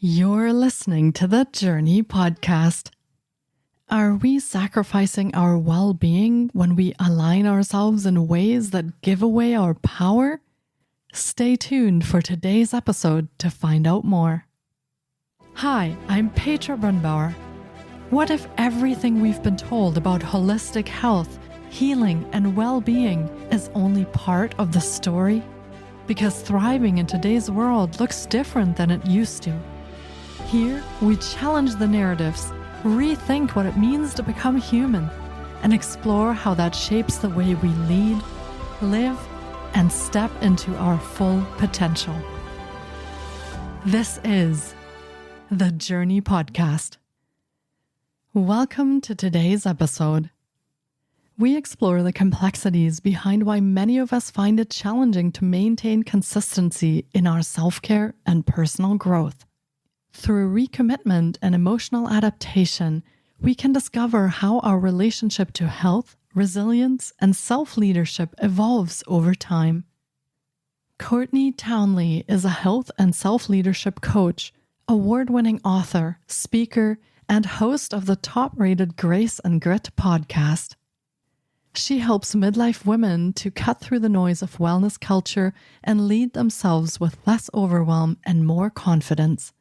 You're listening to the Jōrni Podcast. Are we sacrificing our well-being when we align ourselves in ways that give away our power? Stay tuned for today's episode to find out more. Hi, I'm Petra Brunbauer. What if everything we've been told about holistic health, healing, and well-being is only part of the story? Because thriving in today's world looks different than it used to. Here, we challenge the narratives, rethink what it means to become human, and explore how that shapes the way we lead, live, and step into our full potential. This is the Jōrni Podcast. Welcome to today's episode. We explore the complexities behind why many of us find it challenging to maintain consistency in our self-care and personal growth. Through recommitment and emotional adaptation, we can discover how our relationship to health, resilience, and self-leadership evolves over time. Courtney Townley is a health and self-leadership coach, award-winning author, speaker, and host of the top-rated Grace and Grit podcast. She helps midlife women to cut through the noise of wellness culture and lead themselves with less overwhelm and more confidence.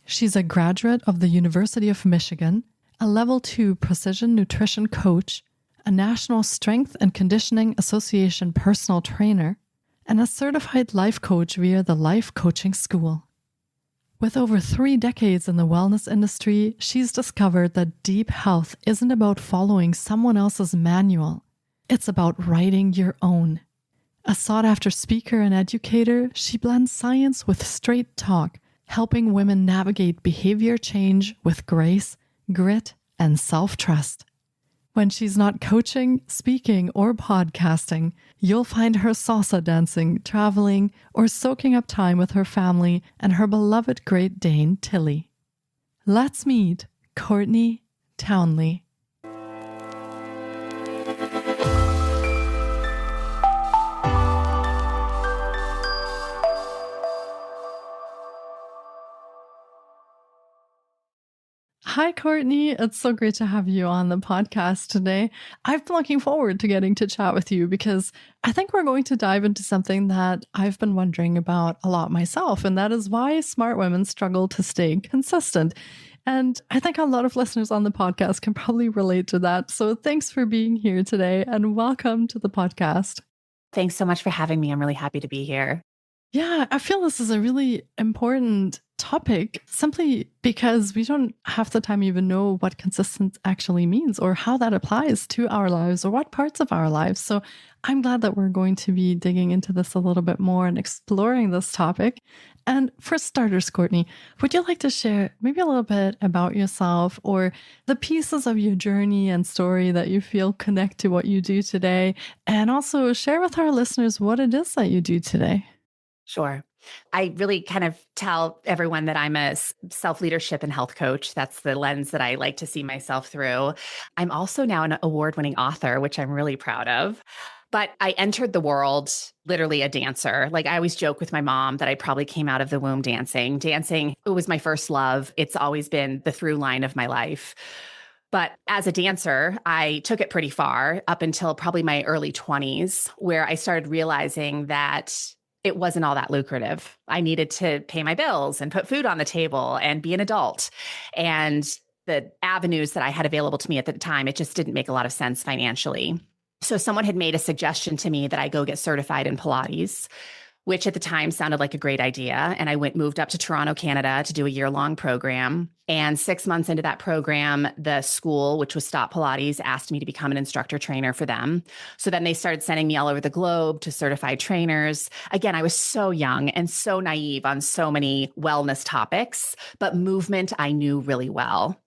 She's a graduate of the University of Michigan, a Level 2 precision nutrition coach, a National Strength and Conditioning Association personal trainer, and a certified life coach via the Life Coaching School. With over 3 decades in the wellness industry, she's discovered that deep health isn't about following someone else's manual. It's about writing your own. A sought-after speaker and educator, she blends science with straight talk, helping women navigate behavior change with grace, grit, and self-trust. When she's not coaching, speaking, or podcasting, you'll find her salsa dancing, traveling, or soaking up time with her family and her beloved Great Dane, Tilly. Let's meet Courtney Townley. Hi, Courtney. It's so great to have you on the podcast today. I've been looking forward to getting to chat with you because I think we're going to dive into something that I've been wondering about a lot myself, and that is why smart women struggle to stay consistent. And I think a lot of listeners on the podcast can probably relate to that. So thanks for being here today and welcome to the podcast. Thanks so much for having me. I'm really happy to be here. Yeah, I feel this is a really important topic simply because we don't half the time even know what consistent actually means or how that applies to our lives or what parts of our lives. So I'm glad that we're going to be digging into this a little bit more and exploring this topic. And for starters, Courtney, would you like to share maybe a little bit about yourself or the pieces of your journey and story that you feel connect to what you do today? And also share with our listeners what it is that you do today. Sure. I really kind of tell everyone that I'm a self-leadership and health coach. That's the lens that I like to see myself through. I'm also now an award-winning author, which I'm really proud of. But I entered the world literally a dancer. Like I always joke with my mom that I probably came out of the womb dancing. Dancing, it was my first love. It's always been the through line of my life. But as a dancer, I took it pretty far up until probably my early 20s, where I started realizing that it wasn't all that lucrative. I needed to pay my bills and put food on the table and be an adult. And the avenues that I had available to me at the time, it just didn't make a lot of sense financially. So someone had made a suggestion to me that I go get certified in Pilates, which at the time sounded like a great idea. And I moved up to Toronto, Canada to do a year-long program. And 6 months into that program, the school, which was Stop Pilates, asked me to become an instructor trainer for them. So then they started sending me all over the globe to certified trainers. Again, I was so young and so naive on so many wellness topics, but movement I knew really well.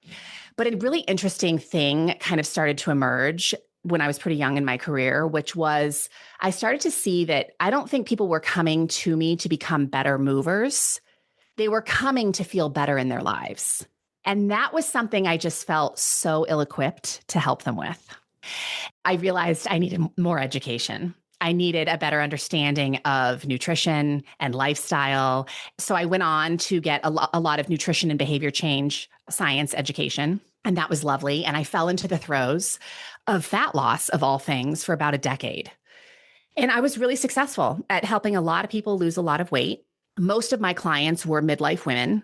But a really interesting thing kind of started to emerge when I was pretty young in my career, which was I started to see that I don't think people were coming to me to become better movers. They were coming to feel better in their lives. And that was something I just felt so ill-equipped to help them with. I realized I needed more education. I needed a better understanding of nutrition and lifestyle. So I went on to get a lot of nutrition and behavior change science education. And that was lovely. And I fell into the throes of fat loss, of all things, for about a decade. And I was really successful at helping a lot of people lose a lot of weight. Most of my clients were midlife women.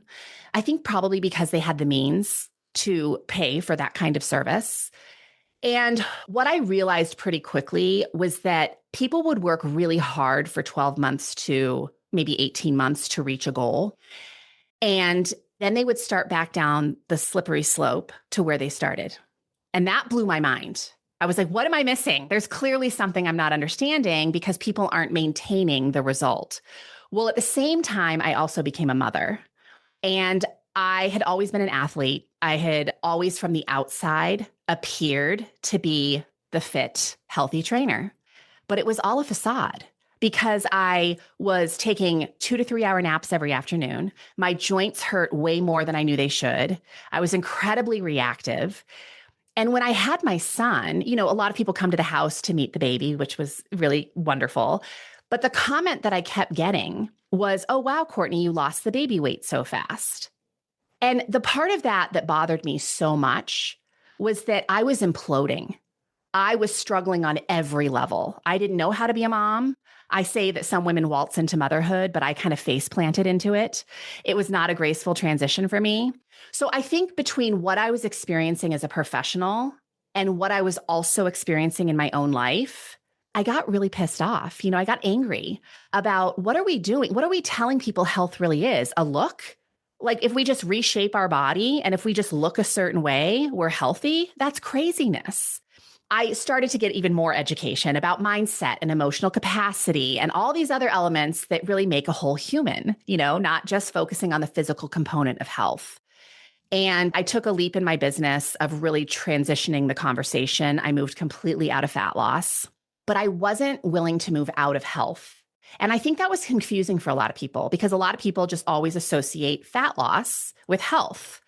I think probably because they had the means to pay for that kind of service. And what I realized pretty quickly was that people would work really hard for 12 months to maybe 18 months to reach a goal. And then they would start back down the slippery slope to where they started. And that blew my mind. I was like, what am I missing? There's clearly something I'm not understanding because people aren't maintaining the result. Well, at the same time, I also became a mother. And I had always been an athlete. I had always from the outside appeared to be the fit, healthy trainer. But it was all a facade because I was taking 2 to 3 hour naps every afternoon. My joints hurt way more than I knew they should. I was incredibly reactive. And when I had my son, a lot of people come to the house to meet the baby, which was really wonderful. But the comment that I kept getting was, oh, wow, Courtney, you lost the baby weight so fast. And the part of that bothered me so much was that I was imploding. I was struggling on every level. I didn't know how to be a mom. I say that some women waltz into motherhood, but I kind of face planted into it. It was not a graceful transition for me. So I think between what I was experiencing as a professional and what I was also experiencing in my own life, I got really pissed off. I got angry about what are we doing? What are we telling people health really is? A look? Like if we just reshape our body and if we just look a certain way, we're healthy, that's craziness. I started to get even more education about mindset and emotional capacity and all these other elements that really make a whole human, not just focusing on the physical component of health. And I took a leap in my business of really transitioning the conversation. I moved completely out of fat loss, but I wasn't willing to move out of health. And I think that was confusing for a lot of people because a lot of people just always associate fat loss with health.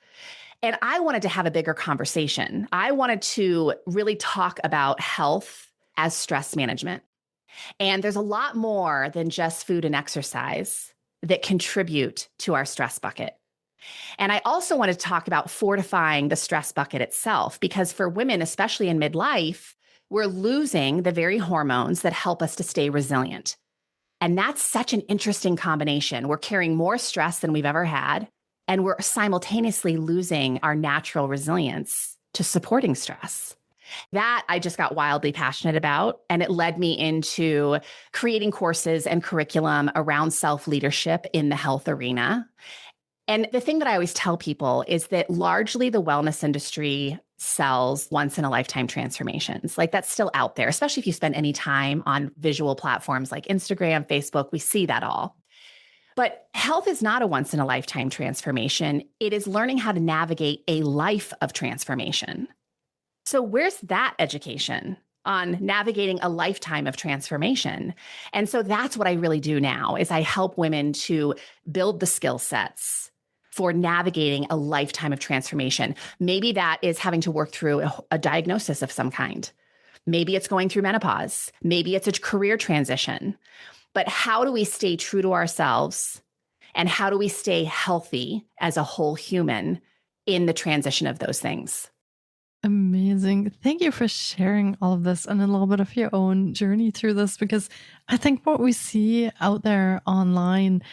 And I wanted to have a bigger conversation. I wanted to really talk about health as stress management. And there's a lot more than just food and exercise that contribute to our stress bucket. And I also want to talk about fortifying the stress bucket itself, because for women, especially in midlife, we're losing the very hormones that help us to stay resilient. And that's such an interesting combination. We're carrying more stress than we've ever had, and we're simultaneously losing our natural resilience to supporting stress. That I just got wildly passionate about, and it led me into creating courses and curriculum around self-leadership in the health arena. And the thing that I always tell people is that largely the wellness industry sells once-in-a-lifetime transformations. Like that's still out there, especially if you spend any time on visual platforms like Instagram, Facebook, we see that all. But health is not a once-in-a-lifetime transformation. It is learning how to navigate a life of transformation. So where's that education on navigating a lifetime of transformation? And so that's what I really do now is I help women to build the skill sets for navigating a lifetime of transformation. Maybe that is having to work through a diagnosis of some kind. Maybe it's going through menopause. Maybe it's a career transition. But how do we stay true to ourselves? And how do we stay healthy as a whole human in the transition of those things? Amazing. Thank you for sharing all of this and a little bit of your own journey through this, because I think what we see out there online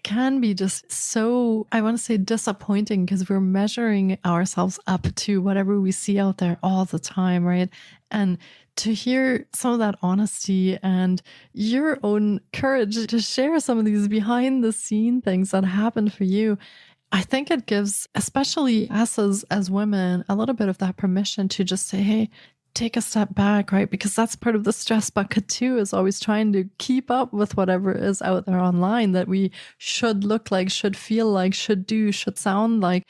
can be just so, I want to say, disappointing because we're measuring ourselves up to whatever we see out there all the time, right? And to hear some of that honesty and your own courage to share some of these behind the scene things that happened for you, I think it gives, especially us as women, a little bit of that permission to just say, hey, take a step back, right? Because that's part of the stress bucket too, is always trying to keep up with whatever is out there online that we should look like, should feel like, should do, should sound like.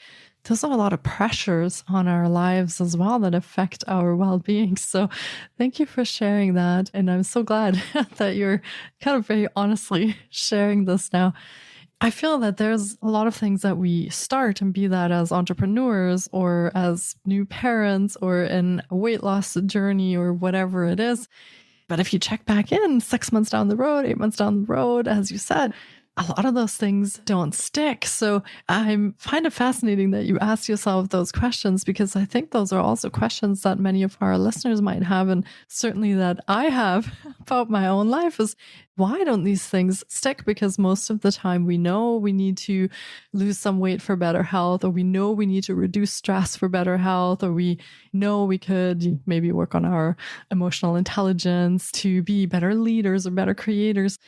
There's a lot of pressures on our lives as well that affect our well-being. So thank you for sharing that. And I'm so glad that you're kind of very honestly sharing this now. I feel that there's a lot of things that we start, and be that as entrepreneurs or as new parents or in a weight loss journey or whatever it is, But if you check back in 6 months down the road, 8 months down the road, as you said, a lot of those things don't stick. So I find it fascinating that you ask yourself those questions, because I think those are also questions that many of our listeners might have. And certainly that I have about my own life is, why don't these things stick? Because most of the time we know we need to lose some weight for better health, or we know we need to reduce stress for better health, or we know we could maybe work on our emotional intelligence to be better leaders or better creators.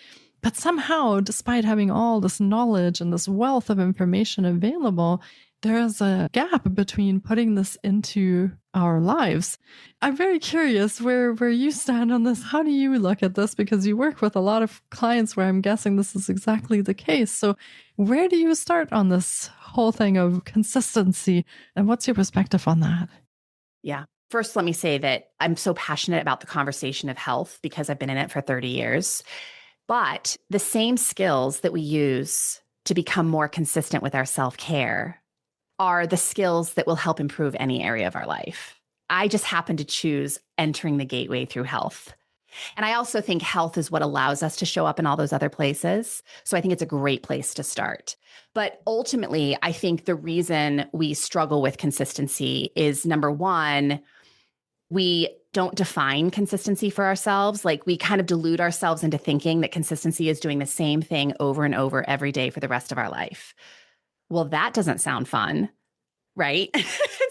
But somehow, despite having all this knowledge and this wealth of information available, there is a gap between putting this into our lives. I'm very curious where you stand on this. How do you look at this? Because you work with a lot of clients where I'm guessing this is exactly the case. So where do you start on this whole thing of consistency? And what's your perspective on that? Yeah. First, let me say that I'm so passionate about the conversation of health because I've been in it for 30 years. But the same skills that we use to become more consistent with our self-care are the skills that will help improve any area of our life. I just happen to choose entering the gateway through health. And I also think health is what allows us to show up in all those other places. So I think it's a great place to start. But ultimately, I think the reason we struggle with consistency is, number one, we don't define consistency for ourselves. Like, we kind of delude ourselves into thinking that consistency is doing the same thing over and over every day for the rest of our life. Well, that doesn't sound fun, right?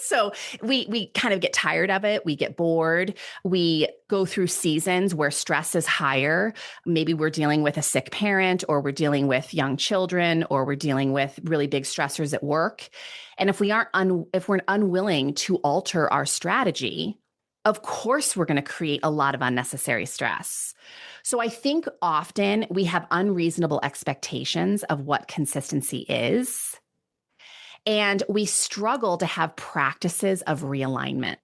So we kind of get tired of it. We get bored. We go through seasons where stress is higher. Maybe we're dealing with a sick parent, or we're dealing with young children, or we're dealing with really big stressors at work. And if we're unwilling to alter our strategy, of course, we're going to create a lot of unnecessary stress. So I think often we have unreasonable expectations of what consistency is. And we struggle to have practices of realignment.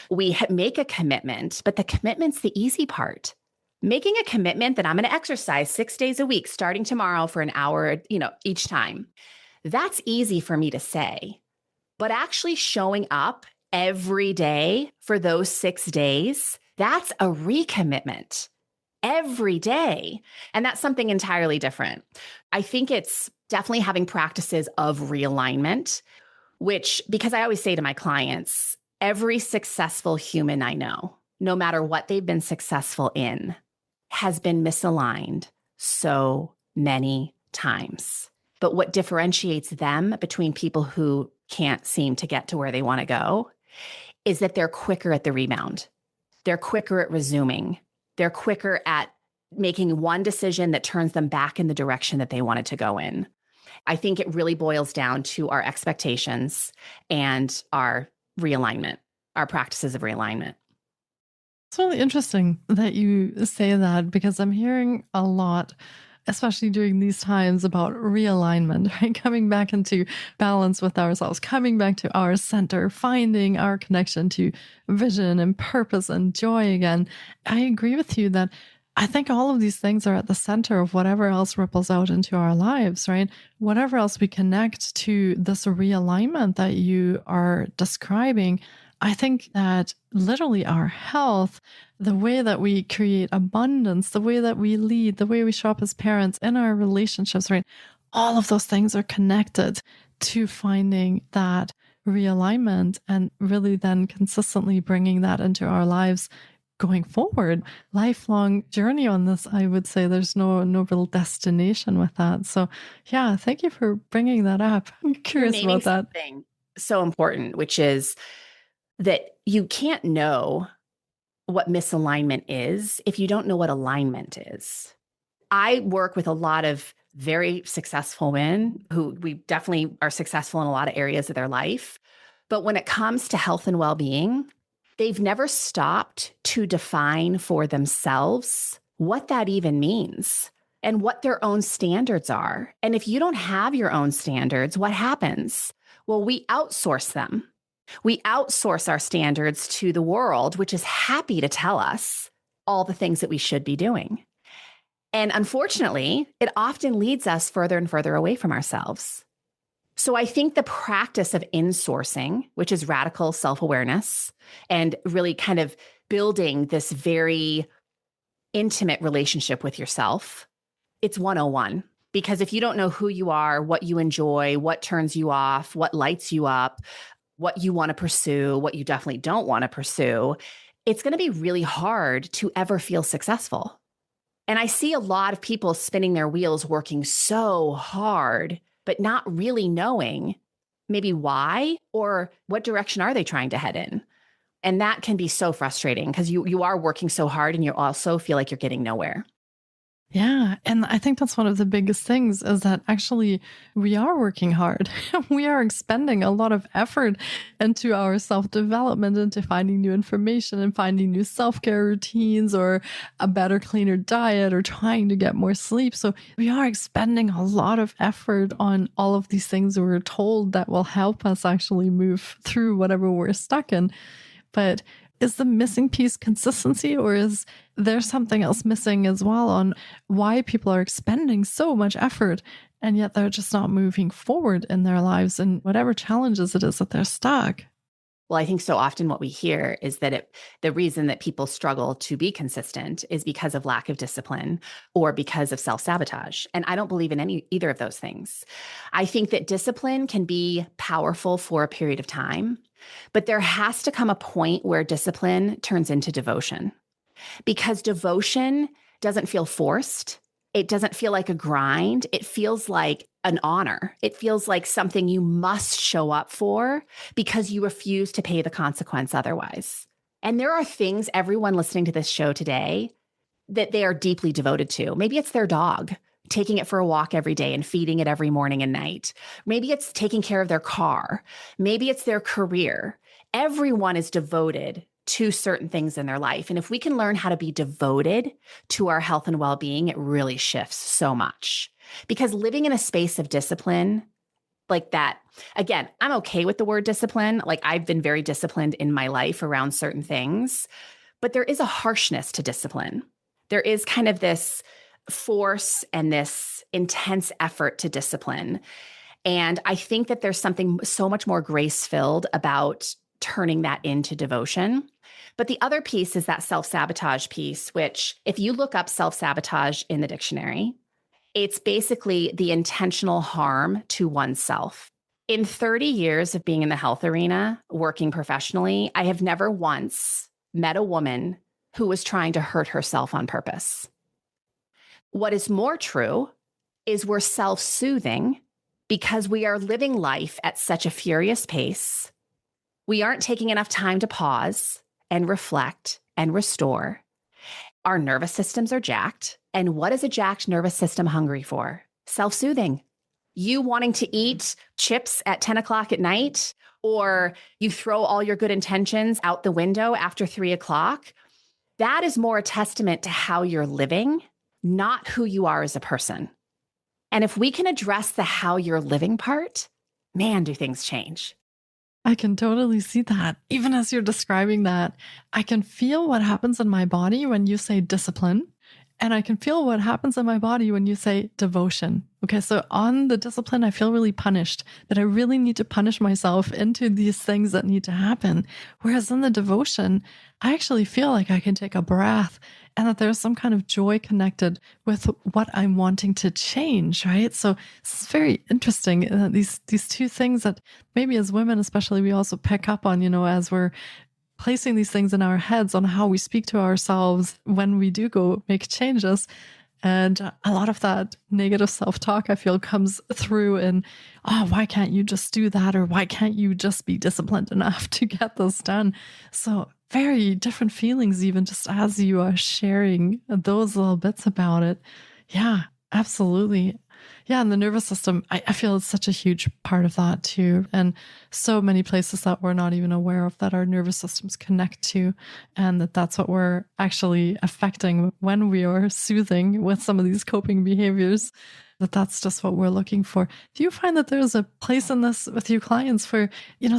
We make a commitment, but the commitment's the easy part. Making a commitment that I'm going to exercise 6 days a week, starting tomorrow for an hour, each time. That's easy for me to say. But actually showing up every day for those 6 days, that's a recommitment every day. And that's something entirely different. I think it's definitely having practices of realignment, which, because I always say to my clients, every successful human I know, no matter what they've been successful in, has been misaligned so many times. But what differentiates them between people who can't seem to get to where they want to go is that they're quicker at the rebound. They're quicker at resuming. They're quicker at making one decision that turns them back in the direction that they wanted to go in. I think it really boils down to our expectations and our realignment, our practices of realignment. It's really interesting that you say that, because I'm hearing a lot, especially during these times, about realignment, right? Coming back into balance with ourselves, coming back to our center, finding our connection to vision and purpose and joy again. I agree with you that I think all of these things are at the center of whatever else ripples out into our lives, right? Whatever else we connect to this realignment that you are describing. I think that literally our health, the way that we create abundance, the way that we lead, the way we show up as parents in our relationships, right? All of those things are connected to finding that realignment and really then consistently bringing that into our lives going forward. Lifelong journey on this, I would say. There's no real destination with that. So yeah, thank you for bringing that up. I'm curious about that. Something so important, which is that you can't know what misalignment is if you don't know what alignment is. I work with a lot of very successful women who we definitely are successful in a lot of areas of their life. But when it comes to health and well-being, they've never stopped to define for themselves what that even means and what their own standards are. And if you don't have your own standards, what happens? Well, we outsource them. We outsource our standards to the world, which is happy to tell us all the things that we should be doing. And unfortunately, it often leads us further and further away from ourselves. So I think the practice of insourcing, which is radical self-awareness and really kind of building this very intimate relationship with yourself, it's 101. Because if you don't know who you are, what you enjoy, what turns you off, what lights you up, what you want to pursue, what you definitely don't want to pursue, it's going to be really hard to ever feel successful. And I see a lot of people spinning their wheels, working so hard, but not really knowing maybe why or what direction are they trying to head in. And that can be so frustrating because you are working so hard and you also feel like you're getting nowhere. Yeah. And I think that's one of the biggest things is that actually we are working hard. We are expending a lot of effort into our self-development, into finding new information and finding new self-care routines or a better, cleaner diet or trying to get more sleep. So we are expending a lot of effort on all of these things we're told that will help us actually move through whatever we're stuck in. But is the missing piece consistency, or is there something else missing as well on why people are expending so much effort and yet they're just not moving forward in their lives and whatever challenges it is that they're stuck? Well, I think so often what we hear is that the reason that people struggle to be consistent is because of lack of discipline or because of self-sabotage. And I don't believe in either of those things. I think that discipline can be powerful for a period of time, but there has to come a point where discipline turns into devotion, because devotion doesn't feel forced. It doesn't feel like a grind. It feels like an honor. It feels like something you must show up for because you refuse to pay the consequence otherwise. And there are things, everyone listening to this show today, that they are deeply devoted to. Maybe it's their dog, taking it for a walk every day and feeding it every morning and night. Maybe it's taking care of their car. Maybe it's their career. Everyone is devoted to certain things in their life. And if we can learn how to be devoted to our health and well-being, it really shifts so much. Because living in a space of discipline like that, again, I'm okay with the word discipline. Like I've been very disciplined in my life around certain things, but there is a harshness to discipline. There is kind of this force and this intense effort to discipline. And I think that there's something so much more grace-filled about turning that into devotion. But the other piece is that self-sabotage piece, which if you look up self-sabotage in the dictionary, it's basically the intentional harm to oneself. In 30 years of being in the health arena, working professionally, I have never once met a woman who was trying to hurt herself on purpose. What is more true is we're self-soothing because we are living life at such a furious pace. We aren't taking enough time to pause and reflect and restore. Our nervous systems are jacked. And what is a jacked nervous system hungry for? Self-soothing. You wanting to eat chips at 10 o'clock at night, or you throw all your good intentions out the window after 3 o'clock. That is more a testament to how you're living, not who you are as a person. And if we can address the how you're living part, man, do things change. I can totally see that. Even as you're describing that, I can feel what happens in my body when you say discipline. And I can feel what happens in my body when you say devotion. Okay, so on the discipline, I feel really punished, that I really need to punish myself into these things that need to happen. Whereas in the devotion, I actually feel like I can take a breath and that there's some kind of joy connected with what I'm wanting to change, right? So it's very interesting, these two things that maybe as women especially, we also pick up on, as we're placing these things in our heads on how we speak to ourselves when we do go make changes. And a lot of that negative self-talk, I feel, comes through in, oh, why can't you just do that? Or why can't you just be disciplined enough to get this done? So very different feelings, even just as you are sharing those little bits about it. Yeah, absolutely. Yeah, and the nervous system, I feel it's such a huge part of that too. And so many places that we're not even aware of that our nervous systems connect to, and that's what we're actually affecting when we are soothing with some of these coping behaviors, that's just what we're looking for. Do you find that there's a place in this with your clients for,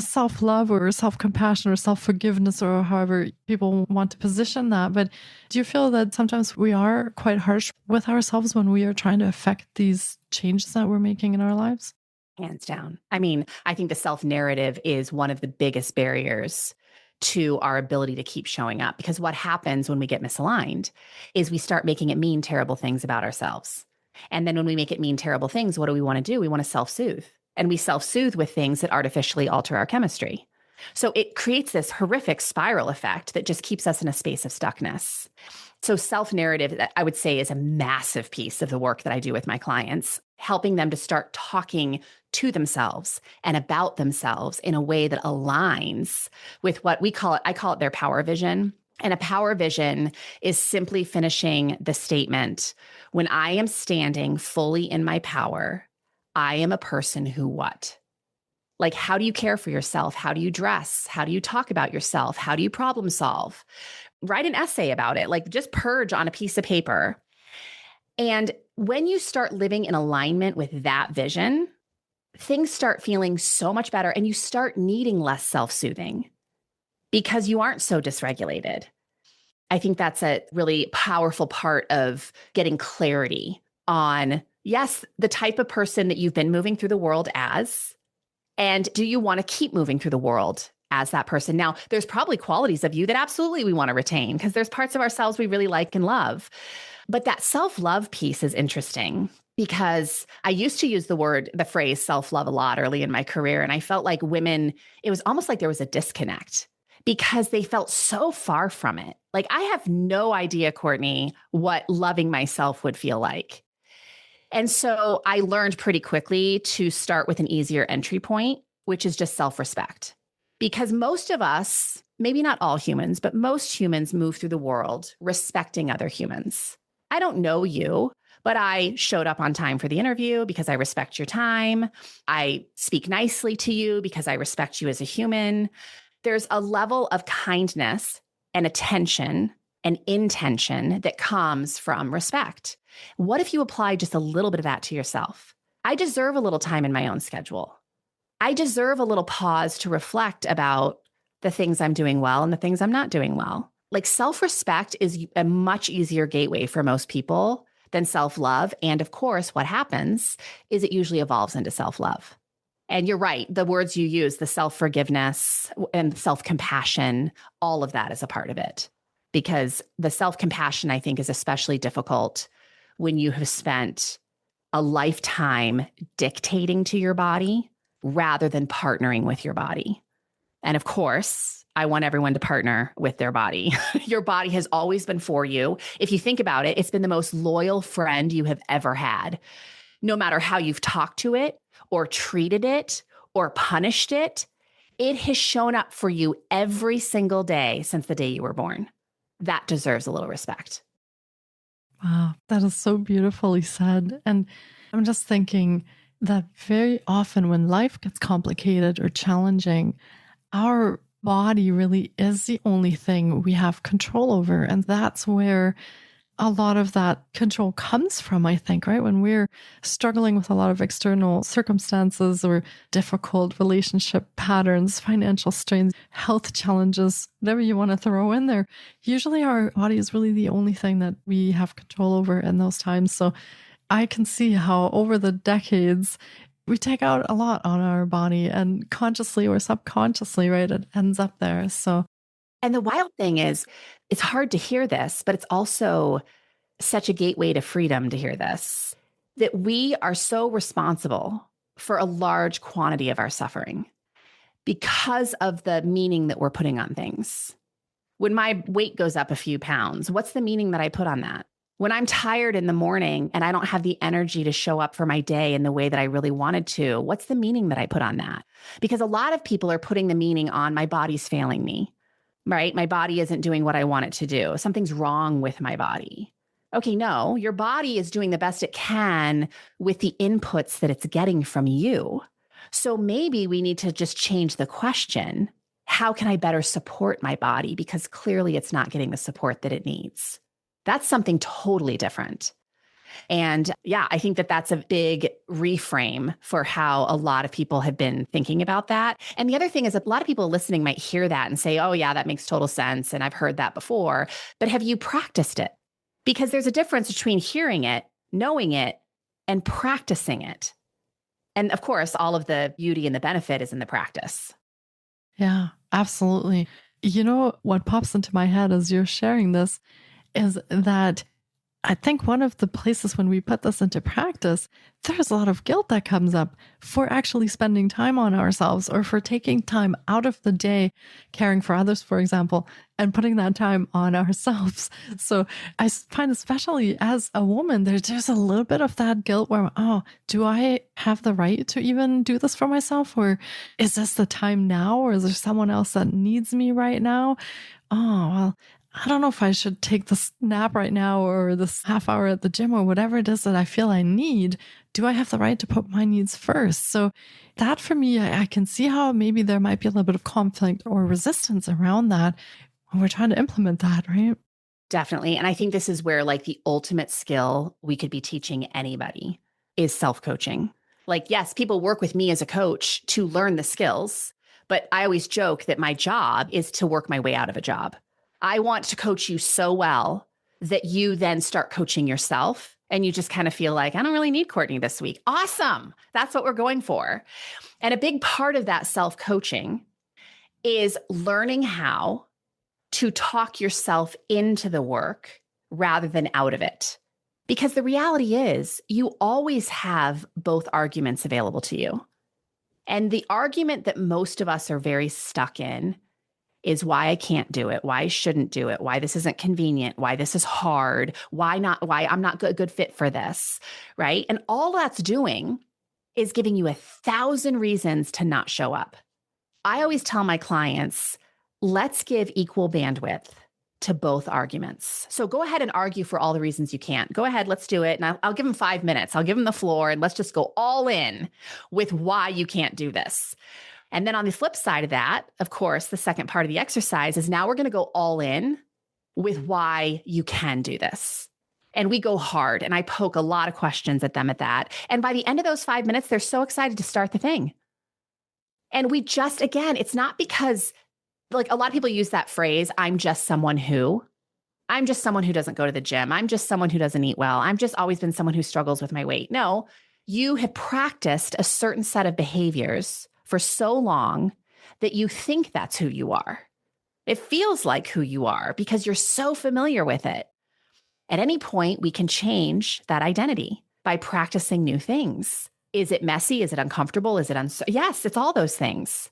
self-love or self-compassion or self-forgiveness or however people want to position that? But do you feel that sometimes we are quite harsh with ourselves when we are trying to affect these changes that we're making in our lives? Hands down. I mean, I think the self-narrative is one of the biggest barriers to our ability to keep showing up. Because what happens when we get misaligned is we start making it mean terrible things about ourselves. And then when we make it mean terrible things, what do? We want to self-soothe. And we self-soothe with things that artificially alter our chemistry. So it creates this horrific spiral effect that just keeps us in a space of stuckness. So self-narrative, that I would say, is a massive piece of the work that I do with my clients, helping them to start talking to themselves and about themselves in a way that aligns with what I call it their power vision. And a power vision is simply finishing the statement, when I am standing fully in my power, I am a person who what? Like, how do you care for yourself? How do you dress? How do you talk about yourself? How do you problem solve? Write an essay about it, like just purge on a piece of paper. And when you start living in alignment with that vision, things start feeling so much better and you start needing less self-soothing because you aren't so dysregulated. I think that's a really powerful part of getting clarity on, yes, the type of person that you've been moving through the world as, and do you want to keep moving through the world as that person? Now, there's probably qualities of you that absolutely we want to retain because there's parts of ourselves we really like and love. But that self-love piece is interesting because I used to use the phrase self-love a lot early in my career. And I felt like women, it was almost like there was a disconnect because they felt so far from it. Like, I have no idea, Courtney, what loving myself would feel like. And so I learned pretty quickly to start with an easier entry point, which is just self-respect. Because most of us, maybe not all humans, but most humans move through the world respecting other humans. I don't know you, but I showed up on time for the interview because I respect your time. I speak nicely to you because I respect you as a human. There's a level of kindness and attention and intention that comes from respect. What if you apply just a little bit of that to yourself? I deserve a little time in my own schedule. I deserve a little pause to reflect about the things I'm doing well and the things I'm not doing well. Like, self-respect is a much easier gateway for most people than self-love. And of course, what happens is it usually evolves into self-love. And you're right. The words you use, the self-forgiveness and self-compassion, all of that is a part of it. Because the self-compassion, I think, is especially difficult when you have spent a lifetime dictating to your body rather than partnering with your body. And of course, I want everyone to partner with their body. Your body has always been for you. If you think about it, it's been the most loyal friend you have ever had. No matter how you've talked to it or treated it or punished it, it has shown up for you every single day since the day you were born. That deserves a little respect. Wow, that is so beautifully said. And I'm just thinking that very often when life gets complicated or challenging, our body really is the only thing we have control over. And that's where a lot of that control comes from, I think, right? When we're struggling with a lot of external circumstances or difficult relationship patterns, financial strains, health challenges, whatever you want to throw in there, usually our body is really the only thing that we have control over in those times. So I can see how over the decades, we take out a lot on our body, and consciously or subconsciously, right? It ends up there. So, and the wild thing is, it's hard to hear this, but it's also such a gateway to freedom to hear this, that we are so responsible for a large quantity of our suffering because of the meaning that we're putting on things. When my weight goes up a few pounds, what's the meaning that I put on that? When I'm tired in the morning and I don't have the energy to show up for my day in the way that I really wanted to, what's the meaning that I put on that? Because a lot of people are putting the meaning on my body's failing me, right? My body isn't doing what I want it to do. Something's wrong with my body. Okay, no, your body is doing the best it can with the inputs that it's getting from you. So maybe we need to just change the question. How can I better support my body? Because clearly it's not getting the support that it needs. That's something totally different. And yeah, I think that that's a big reframe for how a lot of people have been thinking about that. And the other thing is, a lot of people listening might hear that and say, oh yeah, that makes total sense. And I've heard that before. But have you practiced it? Because there's a difference between hearing it, knowing it, and practicing it. And of course, all of the beauty and the benefit is in the practice. yeah, absolutely. You know, what pops into my head as you're sharing this is that I think one of the places when we put this into practice, there's a lot of guilt that comes up for actually spending time on ourselves or for taking time out of the day, caring for others, for example, and putting that time on ourselves. So I find, especially as a woman, there's just a little bit of that guilt where, oh, do I have the right to even do this for myself? Or is this the time now? Or is there someone else that needs me right now? Oh, well, I don't know if I should take this nap right now or this half hour at the gym or whatever it is that I feel I need. Do I have the right to put my needs first? So that for me, I can see how maybe there might be a little bit of conflict or resistance around that when we're trying to implement that, right? Definitely. And I think this is where like the ultimate skill we could be teaching anybody is self-coaching. Like, yes, people work with me as a coach to learn the skills, but I always joke that my job is to work my way out of a job. I want to coach you so well that you then start coaching yourself and you just kind of feel like, I don't really need Courtney this week. Awesome. That's what we're going for. And a big part of that self-coaching is learning how to talk yourself into the work rather than out of it. Because the reality is you always have both arguments available to you. And the argument that most of us are very stuck in is why I can't do it, why I shouldn't do it, why this isn't convenient, why this is hard, why I'm not a good fit for this, right? And all that's doing is giving you 1,000 reasons to not show up. I always tell my clients, let's give equal bandwidth to both arguments. So go ahead and argue for all the reasons you can't. Go ahead, let's do it. And I'll give them 5 minutes. I'll give them the floor and let's just go all in with why you can't do this. And then on the flip side of that, of course, the second part of the exercise is now we're going to go all in with why you can do this. And we go hard and I poke a lot of questions at them at that. And by the end of those 5 minutes, they're so excited to start the thing. And we just, again, it's not because like a lot of people use that phrase, I'm just someone who doesn't go to the gym. I'm just someone who doesn't eat well. I'm just always been someone who struggles with my weight. No, you have practiced a certain set of behaviors for so long that you think that's who you are. It feels like who you are because you're so familiar with it. At any point, we can change that identity by practicing new things. Is it messy? Is it uncomfortable? Is it Yes, it's all those things.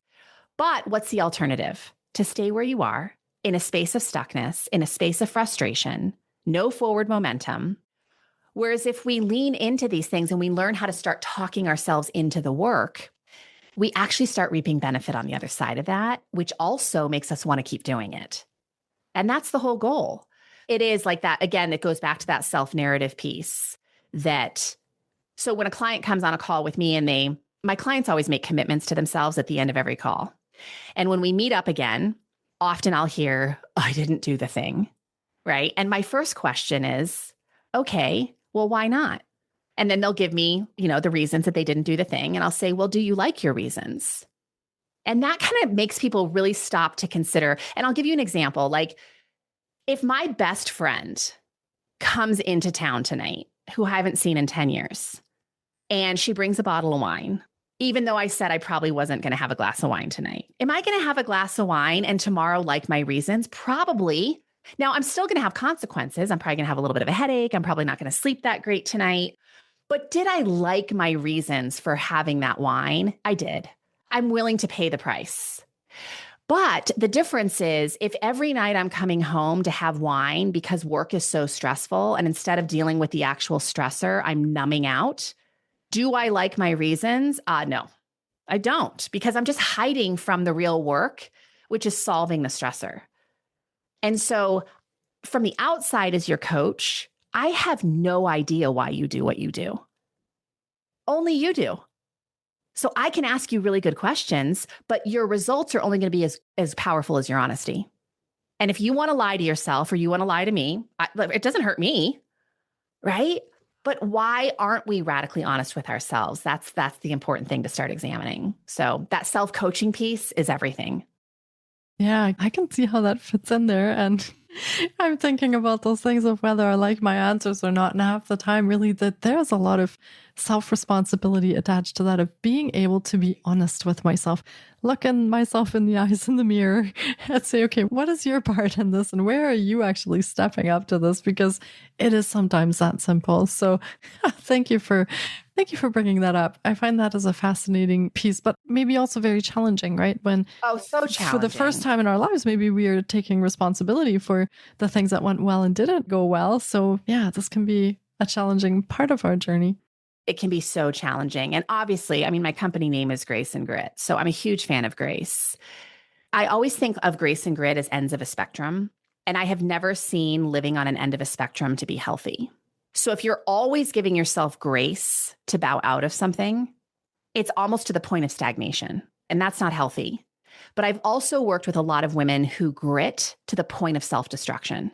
But what's the alternative? To stay where you are in a space of stuckness, in a space of frustration, no forward momentum. Whereas if we lean into these things and we learn how to start talking ourselves into the work, we actually start reaping benefit on the other side of that, which also makes us want to keep doing it. And that's the whole goal. It is like that. Again, it goes back to that self-narrative piece so when a client comes on a call with me and my clients always make commitments to themselves at the end of every call. And when we meet up again, often I'll hear, I didn't do the thing, right? And my first question is, okay, well, why not? And then they'll give me, the reasons that they didn't do the thing. And I'll say, well, do you like your reasons? And that kind of makes people really stop to consider. And I'll give you an example. Like if my best friend comes into town tonight, who I haven't seen in 10 years, and she brings a bottle of wine, even though I said I probably wasn't going to have a glass of wine tonight. Am I going to have a glass of wine and tomorrow like my reasons? Probably. Now, I'm still going to have consequences. I'm probably going to have a little bit of a headache. I'm probably not going to sleep that great tonight. But did I like my reasons for having that wine? I did. I'm willing to pay the price. But the difference is if every night I'm coming home to have wine because work is so stressful, and instead of dealing with the actual stressor, I'm numbing out, do I like my reasons? No, I don't, because I'm just hiding from the real work, which is solving the stressor. And so from the outside as your coach, I have no idea why you do what you do. Only you do. So I can ask you really good questions, but your results are only going to be as powerful as your honesty. And if you want to lie to yourself or you want to lie to me, it doesn't hurt me, right? But why aren't we radically honest with ourselves? That's the important thing to start examining. So that self-coaching piece is everything. Yeah, I can see how that fits in there. And I'm thinking about those things of whether I like my answers or not. And half the time, really, that there's a lot of self-responsibility attached to that, of being able to be honest with myself, looking myself in the eyes in the mirror and say, okay, what is your part in this? And where are you actually stepping up to this? Because it is sometimes that simple. So thank you for bringing that up. I find that as a fascinating piece, but maybe also very challenging, right? When so challenging. For the first time in our lives, maybe we are taking responsibility for the things that went well and didn't go well. So yeah, this can be a challenging part of our journey. It can be so challenging. And obviously, I mean, my company name is Grace and Grit. So I'm a huge fan of grace. I always think of grace and grit as ends of a spectrum. And I have never seen living on an end of a spectrum to be healthy. So if you're always giving yourself grace to bow out of something, it's almost to the point of stagnation. And that's not healthy. But I've also worked with a lot of women who grit to the point of self-destruction.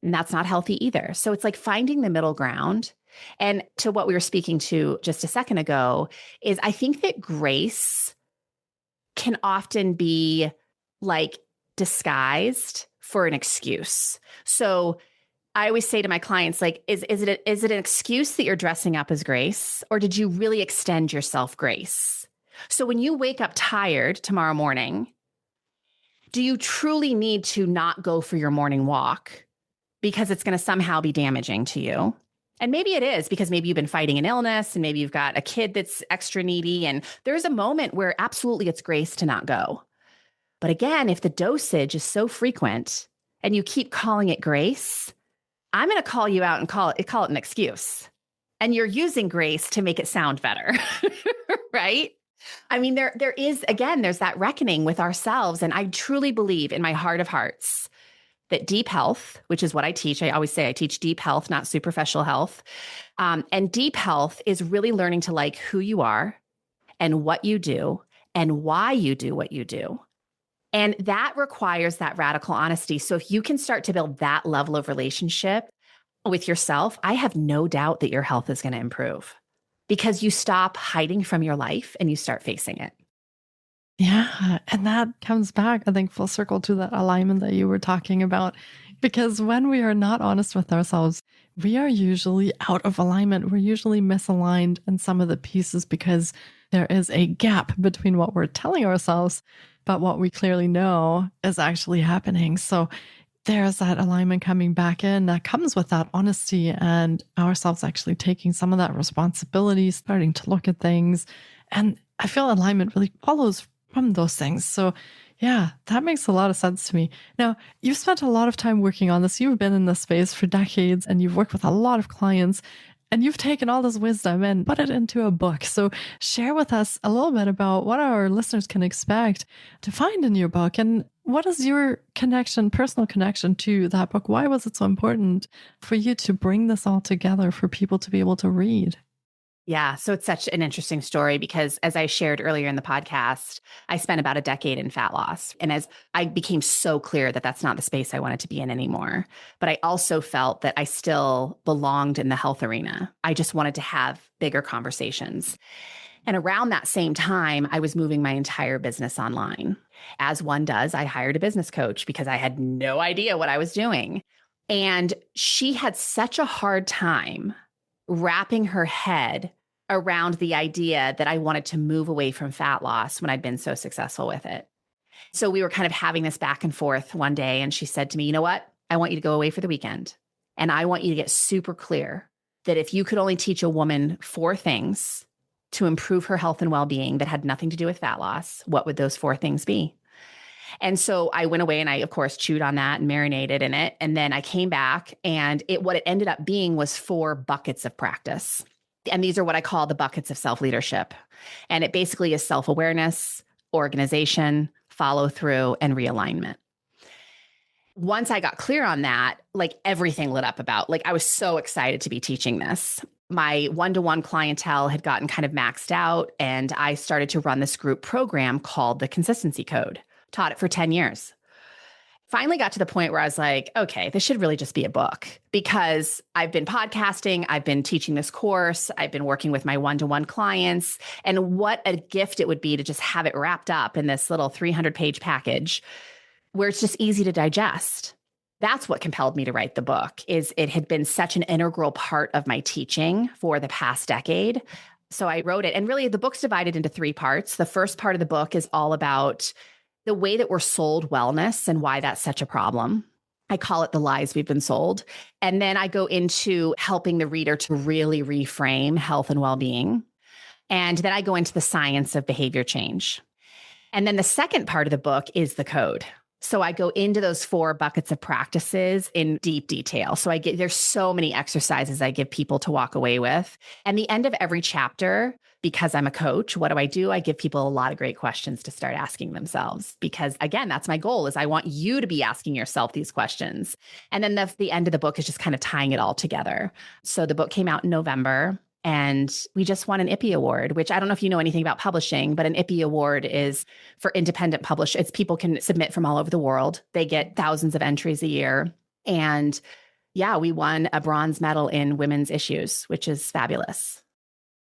And that's not healthy either. So it's like finding the middle ground. And to what we were speaking to just a second ago is I think that grace can often be like disguised for an excuse. So I always say to my clients, like, is it an excuse that you're dressing up as grace, or did you really extend yourself grace? So when you wake up tired tomorrow morning, do you truly need to not go for your morning walk because it's going to somehow be damaging to you? And maybe it is, because maybe you've been fighting an illness and maybe you've got a kid that's extra needy. And there's a moment where absolutely it's grace to not go. But again, if the dosage is so frequent and you keep calling it grace, I'm going to call you out and call it an excuse. And you're using grace to make it sound better, right? I mean, there is, again, there's that reckoning with ourselves. And I truly believe in my heart of hearts that deep health, which is what I teach, I always say I teach deep health, not superficial health. And deep health is really learning to like who you are and what you do and why you do what you do. And that requires that radical honesty. So if you can start to build that level of relationship with yourself, I have no doubt that your health is going to improve, because you stop hiding from your life and you start facing it. Yeah. And that comes back, I think, full circle to that alignment that you were talking about. Because when we are not honest with ourselves, we are usually out of alignment. We're usually misaligned in some of the pieces because there is a gap between what we're telling ourselves, but what we clearly know is actually happening. So there's that alignment coming back in that comes with that honesty and ourselves actually taking some of that responsibility, starting to look at things. And I feel alignment really follows from those things. So yeah, that makes a lot of sense to me. Now, you've spent a lot of time working on this. You've been in this space for decades and you've worked with a lot of clients, and you've taken all this wisdom and put it into a book. So share with us a little bit about what our listeners can expect to find in your book, and what is your connection, personal connection to that book? Why was it so important for you to bring this all together for people to be able to read? Yeah. So it's such an interesting story because, as I shared earlier in the podcast, I spent about a decade in fat loss. And as I became so clear that that's not the space I wanted to be in anymore, but I also felt that I still belonged in the health arena. I just wanted to have bigger conversations. And around that same time, I was moving my entire business online. As one does, I hired a business coach because I had no idea what I was doing. And she had such a hard time wrapping her head around the idea that I wanted to move away from fat loss when I'd been so successful with it. So we were kind of having this back and forth one day, and she said to me, you know what? I want you to go away for the weekend. And I want you to get super clear that if you could only teach a woman 4 things to improve her health and well-being that had nothing to do with fat loss, what would those 4 things be? And so I went away and I, of course, chewed on that and marinated in it. And then I came back, and what it ended up being was 4 buckets of practice. And these are what I call the buckets of self-leadership. And it basically is self-awareness, organization, follow-through, and realignment. Once I got clear on that, like everything lit up like I was so excited to be teaching this. My one-to-one clientele had gotten kind of maxed out, and I started to run this group program called the Consistency Code. Taught it for 10 years. Finally got to the point where I was like, okay, this should really just be a book, because I've been podcasting, I've been teaching this course, I've been working with my one-to-one clients, and what a gift it would be to just have it wrapped up in this little 300-page package where it's just easy to digest. That's what compelled me to write the book, is it had been such an integral part of my teaching for the past decade. So I wrote it. And really, the book's divided into 3 parts. The first part of the book is all about the way that we're sold wellness and why that's such a problem. I call it the lies we've been sold. And then I go into helping the reader to really reframe health and well-being. And then I go into the science of behavior change. And then the second part of the book is the code. So I go into those 4 buckets of practices in deep detail. So there's so many exercises I give people to walk away with. And the end of every chapter, because I'm a coach, what do? I give people a lot of great questions to start asking themselves. Because again, that's my goal, is I want you to be asking yourself these questions. And then the end of the book is just kind of tying it all together. So the book came out in November. And we just won an IPPY award, which I don't know if you know anything about publishing, but an IPPY award is for independent publishers. It's people can submit from all over the world. They get thousands of entries a year. And yeah, we won a bronze medal in women's issues, which is fabulous.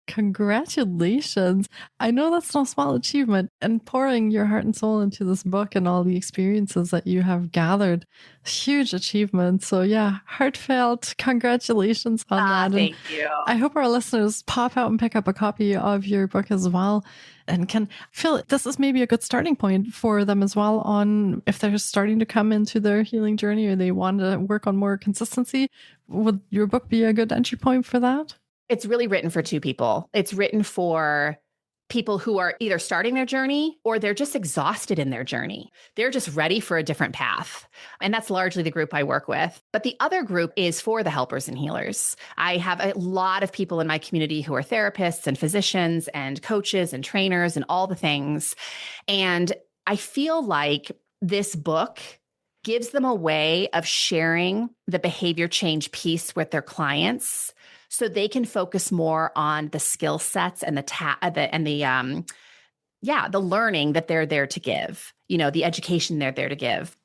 Congratulations. I know that's no small achievement, and pouring your heart and soul into this book and all the experiences that you have gathered. Huge achievement. So yeah, heartfelt congratulations on that. Thank you. I hope our listeners pop out and pick up a copy of your book as well, and can feel this is maybe a good starting point for them as well on if they're starting to come into their healing journey or they want to work on more consistency. Would your book be a good entry point for that? It's really written for 2 people. It's written for people who are either starting their journey or they're just exhausted in their journey. They're just ready for a different path. And that's largely the group I work with. But the other group is for the helpers and healers. I have a lot of people in my community who are therapists and physicians and coaches and trainers and all the things. And I feel like this book gives them a way of sharing the behavior change piece with their clients, so they can focus more on the skill sets and the learning that they're there to give, the education they're there to give.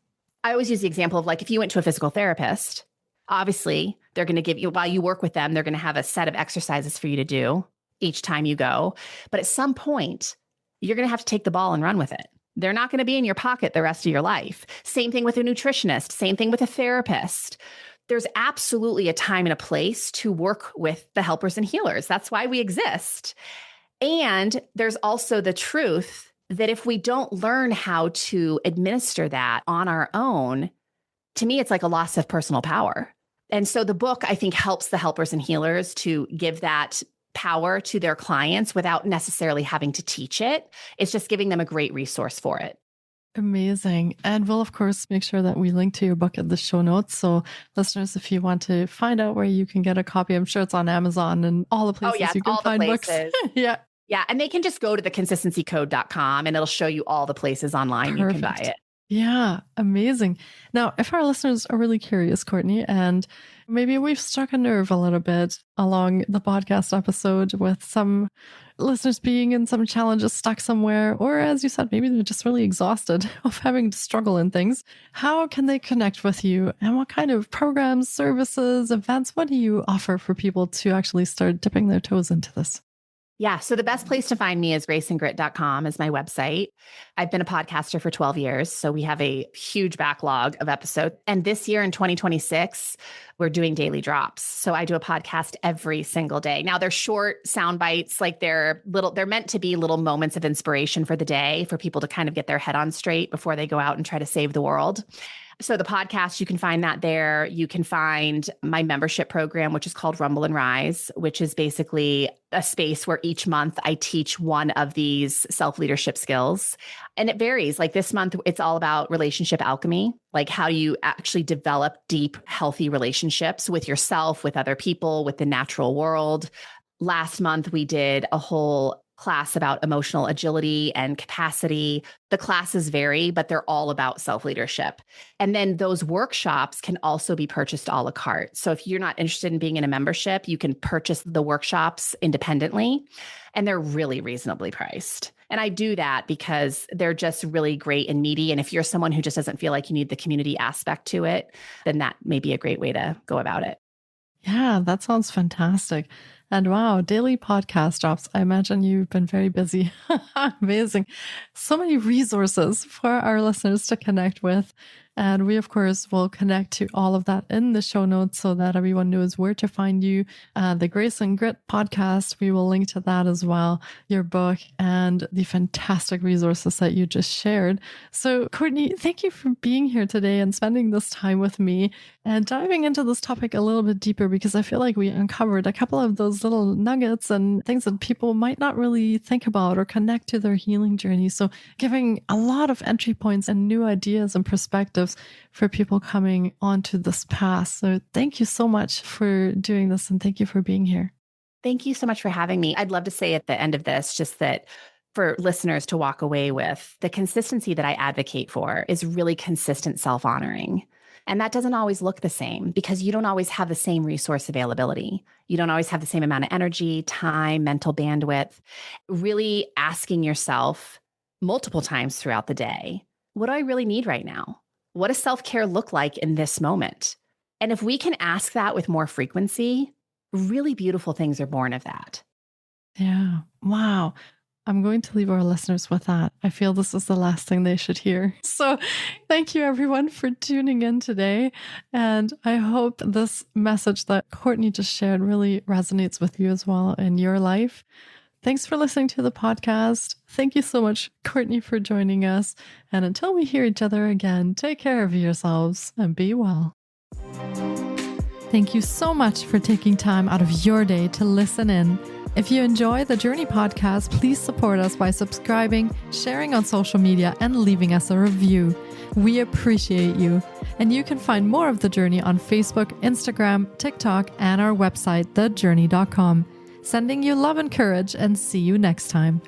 I always use the example of, like, if you went to a physical therapist, obviously they're going to give you, while you work with them, they're going to have a set of exercises for you to do each time you go. But at some point, you're going to have to take the ball and run with it. They're not going to be in your pocket the rest of your life. Same thing with a nutritionist, same thing with a therapist. There's absolutely a time and a place to work with the helpers and healers. That's why we exist. And there's also the truth that if we don't learn how to administer that on our own, to me, it's like a loss of personal power. And so the book, I think, helps the helpers and healers to give that power to their clients without necessarily having to teach it. It's just giving them a great resource for it. Amazing. And we'll, of course, make sure that we link to your book in the show notes. So listeners, if you want to find out where you can get a copy, I'm sure it's on Amazon and all the places you can find books. Yeah. Yeah. And they can just go to theconsistencycode.com and it'll show you all the places online you can buy it. Yeah, amazing. Now, if our listeners are really curious, Courtney, and maybe we've struck a nerve a little bit along the podcast episode with some listeners being in some challenges, stuck somewhere, or as you said, maybe they're just really exhausted of having to struggle in things. How can they connect with you? And what kind of programs, services, events, what do you offer for people to actually start dipping their toes into this? Yeah. So the best place to find me is graceandgrit.com is my website. I've been a podcaster for 12 years. So we have a huge backlog of episodes. And this year in 2026, we're doing daily drops. So I do a podcast every single day. Now they're short sound bites, like they're meant to be little moments of inspiration for the day for people to kind of get their head on straight before they go out and try to save the world. So the podcast, you can find that there. You can find my membership program, which is called Rumble and Rise, which is basically a space where each month I teach one of these self-leadership skills. And it varies. Like this month, it's all about relationship alchemy, like how you actually develop deep, healthy relationships with yourself, with other people, with the natural world. Last month, we did a whole class about emotional agility and capacity. The classes vary, but they're all about self-leadership. And then those workshops can also be purchased a la carte. So if you're not interested in being in a membership, you can purchase the workshops independently, and they're really reasonably priced. And I do that because they're just really great and meaty. And if you're someone who just doesn't feel like you need the community aspect to it, then that may be a great way to go about it. Yeah, that sounds fantastic. And wow, daily podcast drops. I imagine you've been very busy. Amazing. So many resources for our listeners to connect with. And we, of course, will connect to all of that in the show notes so that everyone knows where to find you. The Grace and Grit podcast, we will link to that as well, your book, and the fantastic resources that you just shared. So, Courtney, thank you for being here today and spending this time with me and diving into this topic a little bit deeper, because I feel like we uncovered a couple of those little nuggets and things that people might not really think about or connect to their healing journey. So giving a lot of entry points and new ideas and perspectives for people coming onto this path. So thank you so much for doing this, and thank you for being here. Thank you so much for having me. I'd love to say at the end of this, just that for listeners to walk away with, the consistency that I advocate for is really consistent self-honoring. And that doesn't always look the same because you don't always have the same resource availability. You don't always have the same amount of energy, time, mental bandwidth. Really asking yourself multiple times throughout the day, what do I really need right now? What does self-care look like in this moment? And if we can ask that with more frequency, really beautiful things are born of that. Yeah. Wow. I'm going to leave our listeners with that. I feel this is the last thing they should hear. So thank you everyone for tuning in today. And I hope this message that Courtney just shared really resonates with you as well in your life. Thanks for listening to the podcast. Thank you so much, Courtney, for joining us. And until we hear each other again, take care of yourselves and be well. Thank you so much for taking time out of your day to listen in. If you enjoy the Jōrni Podcast, please support us by subscribing, sharing on social media, and leaving us a review. We appreciate you. And you can find more of The Jōrni on Facebook, Instagram, TikTok, and our website, thejorni.com. Sending you love and courage, and see you next time.